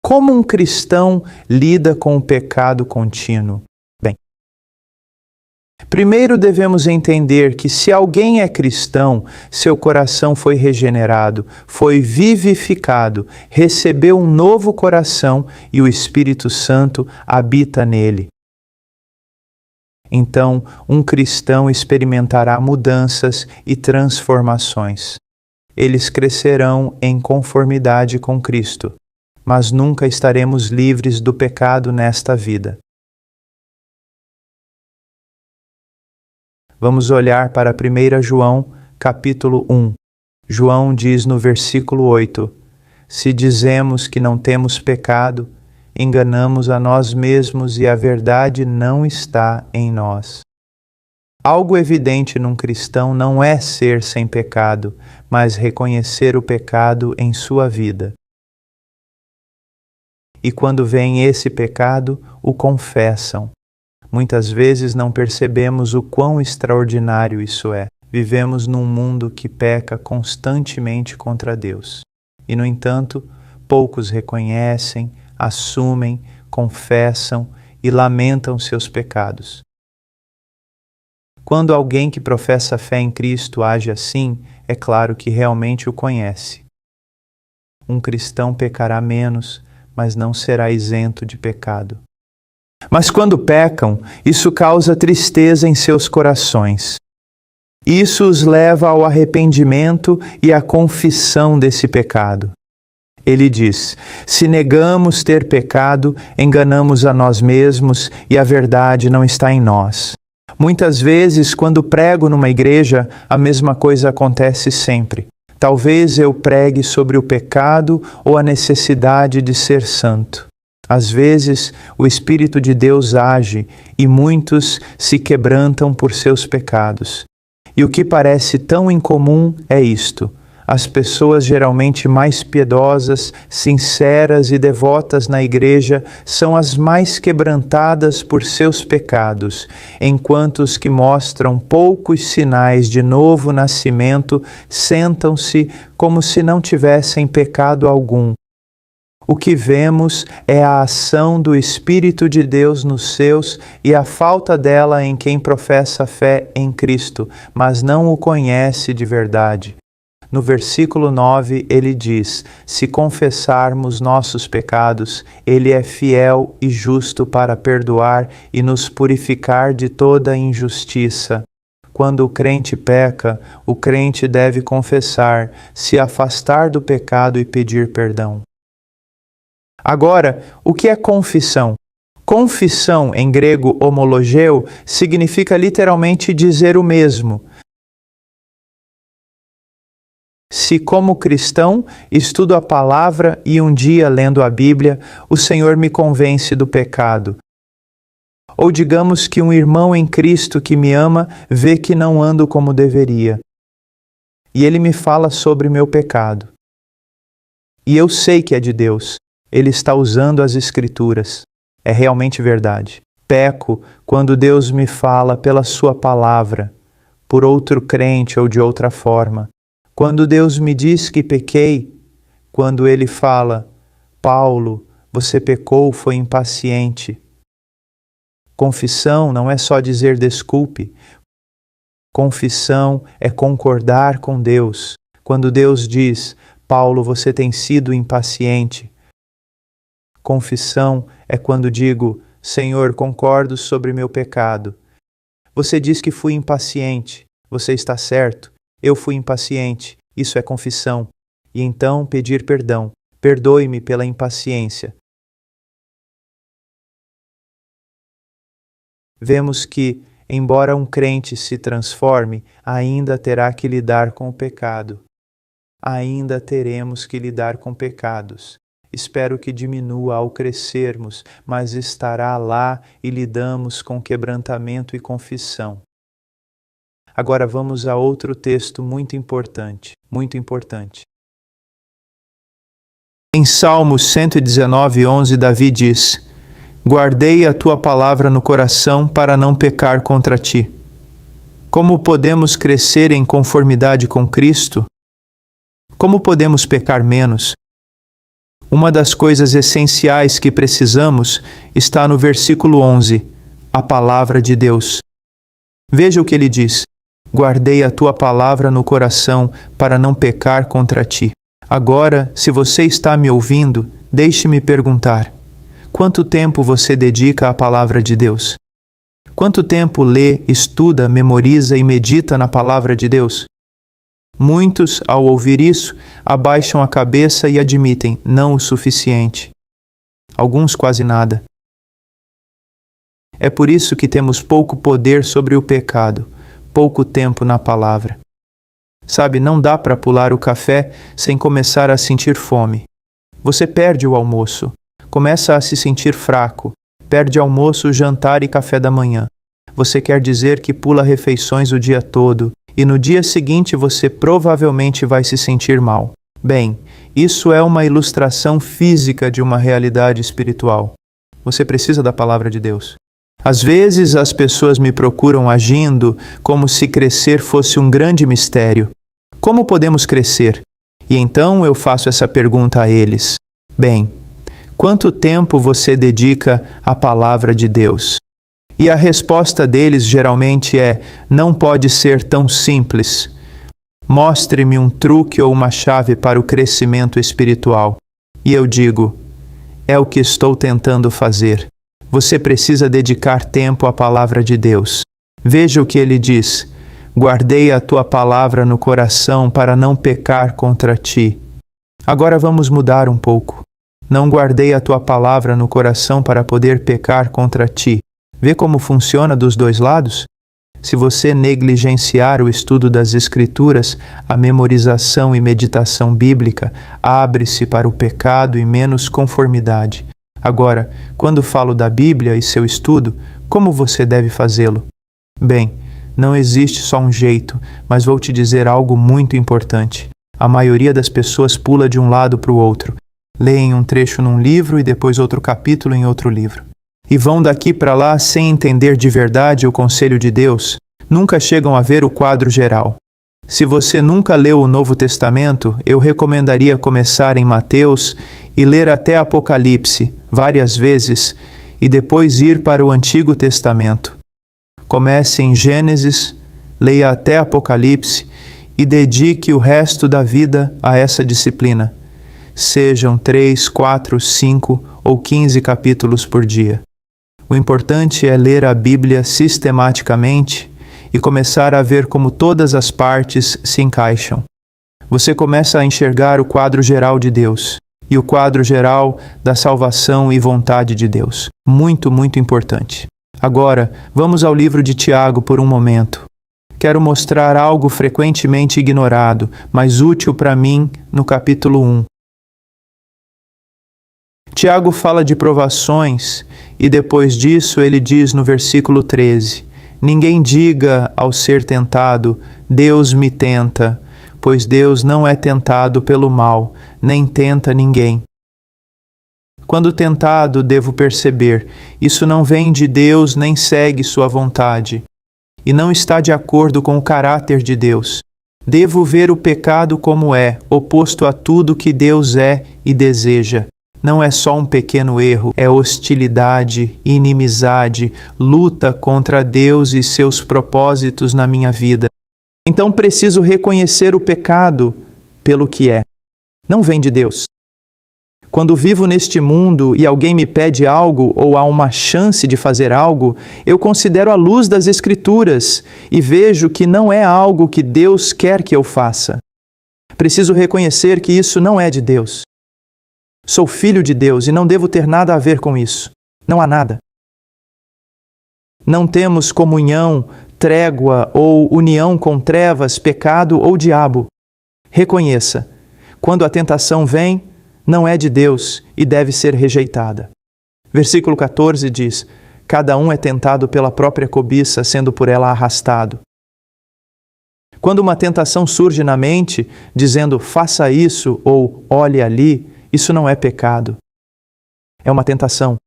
Como um cristão lida com o pecado contínuo? Bem, primeiro devemos entender que se alguém é cristão, seu coração foi regenerado, foi vivificado, recebeu um novo coração e o Espírito Santo habita nele. Então, um cristão experimentará mudanças e transformações. Eles crescerão em conformidade com Cristo, mas nunca estaremos livres do pecado nesta vida. Vamos olhar para 1 João, capítulo 1. João diz no versículo 8: Se dizemos que não temos pecado, enganamos a nós mesmos e a verdade não está em nós. Algo evidente num cristão não é ser sem pecado, mas reconhecer o pecado em sua vida. E quando vem esse pecado, o confessam. Muitas vezes não percebemos o quão extraordinário isso é. Vivemos num mundo que peca constantemente contra Deus. E, no entanto, poucos reconhecem, assumem, confessam e lamentam seus pecados. Quando alguém que professa fé em Cristo age assim, é claro que realmente o conhece. Um cristão pecará menos, mas não será isento de pecado. Mas quando pecam, isso causa tristeza em seus corações. Isso os leva ao arrependimento e à confissão desse pecado. Ele diz: se negamos ter pecado, enganamos a nós mesmos e a verdade não está em nós. Muitas vezes, quando prego numa igreja, a mesma coisa acontece sempre. Talvez eu pregue sobre o pecado ou a necessidade de ser santo. Às vezes, o Espírito de Deus age e muitos se quebrantam por seus pecados. E o que parece tão incomum é isto: as pessoas geralmente mais piedosas, sinceras e devotas na igreja são as mais quebrantadas por seus pecados, enquanto os que mostram poucos sinais de novo nascimento sentam-se como se não tivessem pecado algum. O que vemos é a ação do Espírito de Deus nos seus e a falta dela em quem professa fé em Cristo, mas não o conhece de verdade. No versículo 9, ele diz: se confessarmos nossos pecados, ele é fiel e justo para perdoar e nos purificar de toda injustiça. Quando o crente peca, o crente deve confessar, se afastar do pecado e pedir perdão. Agora, o que é confissão? Confissão, em grego homologeu, significa literalmente dizer o mesmo. Se, como cristão, estudo a palavra e um dia, lendo a Bíblia, o Senhor me convence do pecado. Ou digamos que um irmão em Cristo que me ama vê que não ando como deveria. E ele me fala sobre meu pecado. E eu sei que é de Deus. Ele está usando as Escrituras. É realmente verdade. Peco quando Deus me fala pela sua palavra, por outro crente ou de outra forma. Quando Deus me diz que pequei, quando Ele fala: Paulo, você pecou, foi impaciente. Confissão não é só dizer desculpe. Confissão é concordar com Deus. Quando Deus diz: Paulo, você tem sido impaciente. Confissão é quando digo: Senhor, concordo sobre meu pecado. Você diz que fui impaciente. Você está certo. Eu fui impaciente, isso é confissão, e então pedir perdão. Perdoe-me pela impaciência. Vemos que, embora um crente se transforme, ainda terá que lidar com o pecado. Ainda teremos que lidar com pecados. Espero que diminua ao crescermos, mas estará lá e lidamos com quebrantamento e confissão. Agora vamos a outro texto muito importante. Em Salmos 119:11, Davi diz: guardei a tua palavra no coração para não pecar contra ti. Como podemos crescer em conformidade com Cristo? Como podemos pecar menos? Uma das coisas essenciais que precisamos está no versículo 11, a palavra de Deus. Veja o que ele diz: guardei a tua palavra no coração para não pecar contra ti. Agora, se você está me ouvindo, deixe-me perguntar: quanto tempo você dedica à palavra de Deus? Quanto tempo lê, estuda, memoriza e medita na palavra de Deus? Muitos, ao ouvir isso, abaixam a cabeça e admitem não o suficiente. Alguns quase nada. É por isso que temos pouco poder sobre o pecado, pouco tempo na palavra. Sabe, não dá para pular o café sem começar a sentir fome. Você perde o almoço, começa a se sentir fraco, perde almoço, jantar e café da manhã. Você quer dizer que pula refeições o dia todo e no dia seguinte você provavelmente vai se sentir mal. Bem, isso é uma ilustração física de uma realidade espiritual. Você precisa da palavra de Deus. Às vezes as pessoas me procuram agindo como se crescer fosse um grande mistério. Como podemos crescer? E então eu faço essa pergunta a eles: bem, quanto tempo você dedica à palavra de Deus? E a resposta deles geralmente é: não pode ser tão simples. Mostre-me um truque ou uma chave para o crescimento espiritual. E eu digo: é o que estou tentando fazer. Você precisa dedicar tempo à palavra de Deus. Veja o que ele diz: guardei a tua palavra no coração para não pecar contra ti. Agora vamos mudar um pouco. Não guardei a tua palavra no coração para poder pecar contra ti. Vê como funciona dos dois lados? Se você negligenciar o estudo das Escrituras, a memorização e meditação bíblica, abre-se para o pecado e menos conformidade. Agora, quando falo da Bíblia e seu estudo, como você deve fazê-lo? Bem, não existe só um jeito, mas vou te dizer algo muito importante. A maioria das pessoas pula de um lado para o outro. Leem um trecho num livro e depois outro capítulo em outro livro. E vão daqui para lá sem entender de verdade o conselho de Deus. Nunca chegam a ver o quadro geral. Se você nunca leu o Novo Testamento, eu recomendaria começar em Mateus e ler até Apocalipse, várias vezes, e depois ir para o Antigo Testamento. Comece em Gênesis, leia até Apocalipse e dedique o resto da vida a essa disciplina. Sejam 3, 4, 5 ou 15 capítulos por dia. O importante é ler a Bíblia sistematicamente e começar a ver como todas as partes se encaixam. Você começa a enxergar o quadro geral de Deus e o quadro geral da salvação e vontade de Deus. Muito, muito importante. Agora, vamos ao livro de Tiago por um momento. Quero mostrar algo frequentemente ignorado, mas útil para mim no capítulo 1. Tiago fala de provações e depois disso ele diz no versículo 13: ninguém diga ao ser tentado, Deus me tenta, pois Deus não é tentado pelo mal, nem tenta ninguém. Quando tentado, devo perceber, isso não vem de Deus nem segue sua vontade, e não está de acordo com o caráter de Deus. Devo ver o pecado como é, oposto a tudo que Deus é e deseja. Não é só um pequeno erro, é hostilidade, inimizade, luta contra Deus e seus propósitos na minha vida. Então preciso reconhecer o pecado pelo que é. Não vem de Deus. Quando vivo neste mundo e alguém me pede algo ou há uma chance de fazer algo, eu considero a luz das Escrituras e vejo que não é algo que Deus quer que eu faça. Preciso reconhecer que isso não é de Deus. Sou filho de Deus e não devo ter nada a ver com isso. Não há nada. Não temos comunhão, trégua ou união com trevas, pecado ou diabo. Reconheça, quando a tentação vem, não é de Deus e deve ser rejeitada. Versículo 14 diz: cada um é tentado pela própria cobiça, sendo por ela arrastado. Quando uma tentação surge na mente, dizendo faça isso ou olhe ali, isso não é pecado. É uma tentação,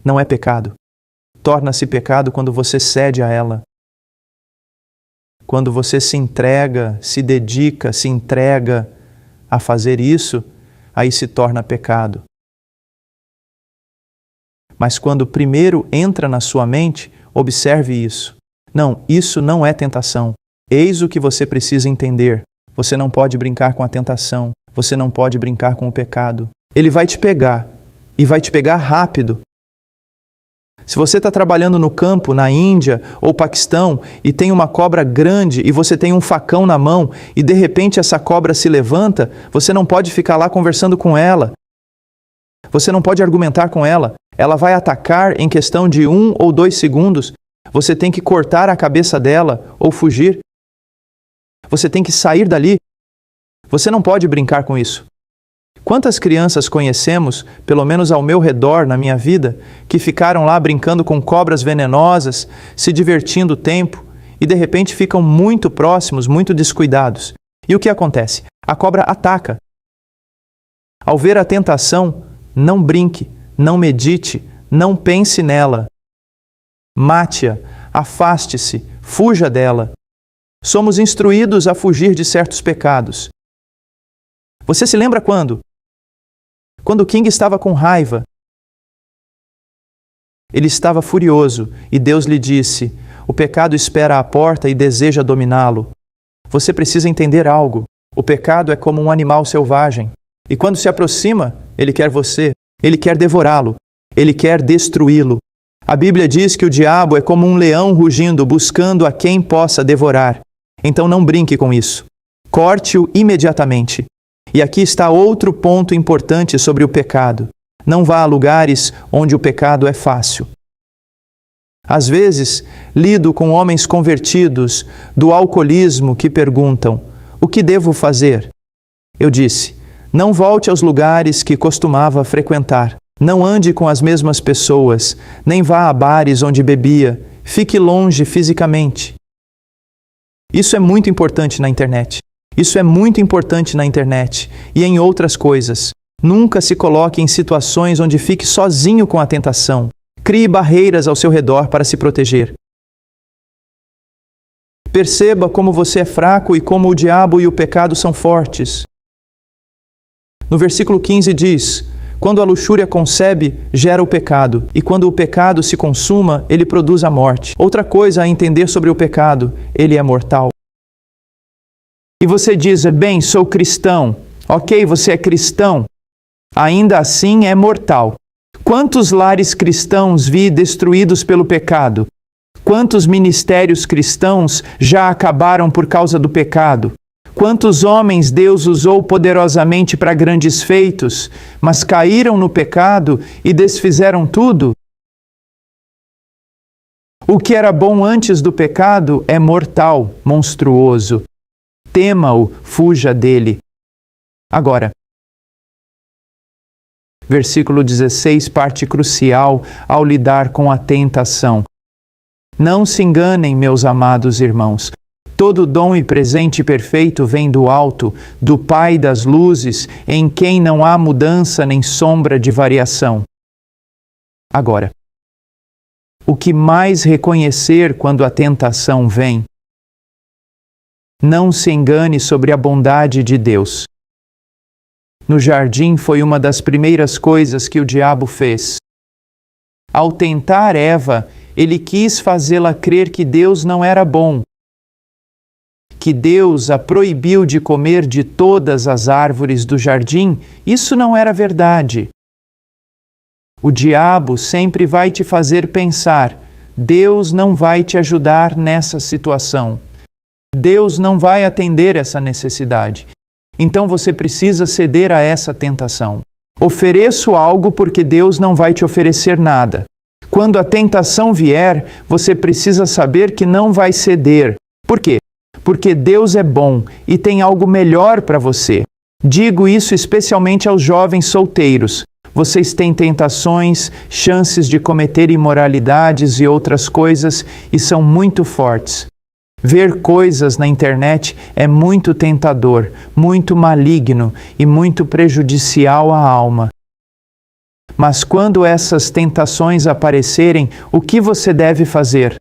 não é pecado. Torna-se pecado quando você cede a ela. Quando você se entrega, se dedica, se entrega a fazer isso, aí se torna pecado. Mas quando primeiro entra na sua mente, observe isso. Não, isso não é tentação. Eis o que você precisa entender. Você não pode brincar com a tentação. Você não pode brincar com o pecado. Ele vai te pegar. E vai te pegar rápido. Se você está trabalhando no campo, na Índia ou Paquistão, e tem uma cobra grande e você tem um facão na mão, e de repente essa cobra se levanta, você não pode ficar lá conversando com ela. Você não pode argumentar com ela. Ela vai atacar em questão de 1 ou 2 segundos. Você tem que cortar a cabeça dela ou fugir. Você tem que sair dali. Você não pode brincar com isso. Quantas crianças conhecemos, pelo menos ao meu redor, na minha vida, que ficaram lá brincando com cobras venenosas, se divertindo o tempo, e de repente ficam muito próximos, muito descuidados. E o que acontece? A cobra ataca. Ao ver a tentação, não brinque, não medite, não pense nela. Mate-a, afaste-se, fuja dela. Somos instruídos a fugir de certos pecados. Você se lembra quando? Quando King estava com raiva. Ele estava furioso e Deus lhe disse: o pecado espera à porta e deseja dominá-lo. Você precisa entender algo. O pecado é como um animal selvagem. E quando se aproxima, ele quer você. Ele quer devorá-lo. Ele quer destruí-lo. A Bíblia diz que o diabo é como um leão rugindo, buscando a quem possa devorar. Então não brinque com isso. Corte-o imediatamente. E aqui está outro ponto importante sobre o pecado. Não vá a lugares onde o pecado é fácil. Às vezes, lido com homens convertidos do alcoolismo que perguntam: o que devo fazer? Eu disse: não volte aos lugares que costumava frequentar. Não ande com as mesmas pessoas, nem vá a bares onde bebia. Fique longe fisicamente. Isso é muito importante na internet. Isso é muito importante na internet e em outras coisas. Nunca se coloque em situações onde fique sozinho com a tentação. Crie barreiras ao seu redor para se proteger. Perceba como você é fraco e como o diabo e o pecado são fortes. No versículo 15 diz: quando a luxúria concebe, gera o pecado, e quando o pecado se consuma, ele produz a morte. Outra coisa a entender sobre o pecado: ele é mortal. E você diz: bem, sou cristão. Ok, você é cristão. Ainda assim é mortal. Quantos lares cristãos vi destruídos pelo pecado? Quantos ministérios cristãos já acabaram por causa do pecado? Quantos homens Deus usou poderosamente para grandes feitos, mas caíram no pecado e desfizeram tudo? O que era bom antes do pecado é mortal, monstruoso. Tema-o, fuja dele. Agora, versículo 16, parte crucial ao lidar com a tentação. Não se enganem, meus amados irmãos. Todo dom e presente perfeito vem do alto, do Pai das luzes, em quem não há mudança nem sombra de variação. Agora, o que mais reconhecer quando a tentação vem? Não se engane sobre a bondade de Deus. No jardim foi uma das primeiras coisas que o diabo fez. Ao tentar Eva, ele quis fazê-la crer que Deus não era bom, que Deus a proibiu de comer de todas as árvores do jardim. Isso não era verdade. O diabo sempre vai te fazer pensar: Deus não vai te ajudar nessa situação. Deus não vai atender essa necessidade. Então você precisa ceder a essa tentação. Ofereço algo porque Deus não vai te oferecer nada. Quando a tentação vier, você precisa saber que não vai ceder. Por quê? Porque Deus é bom e tem algo melhor para você. Digo isso especialmente aos jovens solteiros. Vocês têm tentações, chances de cometer imoralidades e outras coisas e são muito fortes. Ver coisas na internet é muito tentador, muito maligno e muito prejudicial à alma. Mas quando essas tentações aparecerem, o que você deve fazer?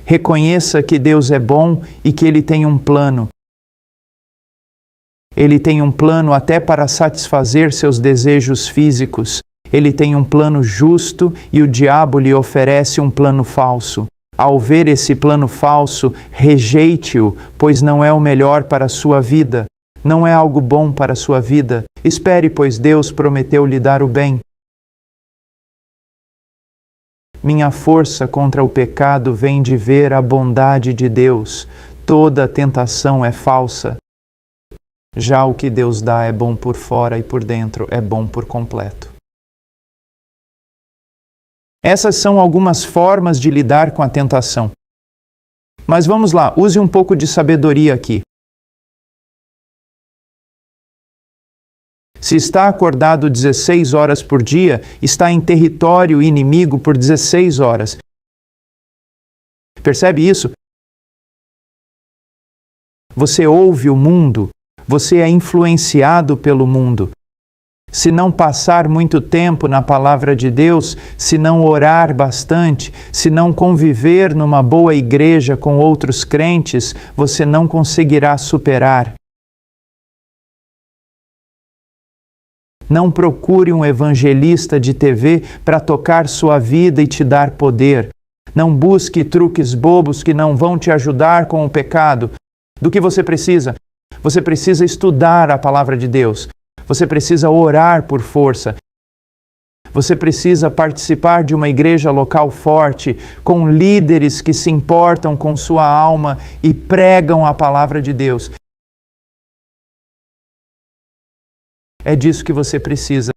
Reconheça que Deus é bom e que Ele tem um plano. Ele tem um plano até para satisfazer seus desejos físicos. Ele tem um plano justo e o diabo lhe oferece um plano falso. Ao ver esse plano falso, rejeite-o, pois não é o melhor para a sua vida. Não é algo bom para a sua vida. Espere, pois Deus prometeu lhe dar o bem. Minha força contra o pecado vem de ver a bondade de Deus. Toda tentação é falsa. Já o que Deus dá é bom por fora e por dentro, é bom por completo. Essas são algumas formas de lidar com a tentação. Mas vamos lá, use um pouco de sabedoria aqui. Se está acordado 16 horas por dia, está em território inimigo por 16 horas. Percebe isso? Você ouve o mundo, você é influenciado pelo mundo. Se não passar muito tempo na palavra de Deus, se não orar bastante, se não conviver numa boa igreja com outros crentes, você não conseguirá superar. Não procure um evangelista de TV para tocar sua vida e te dar poder. Não busque truques bobos que não vão te ajudar com o pecado. Do que você precisa? Você precisa estudar a palavra de Deus. Você precisa orar por força. Você precisa participar de uma igreja local forte, com líderes que se importam com sua alma e pregam a palavra de Deus. É disso que você precisa.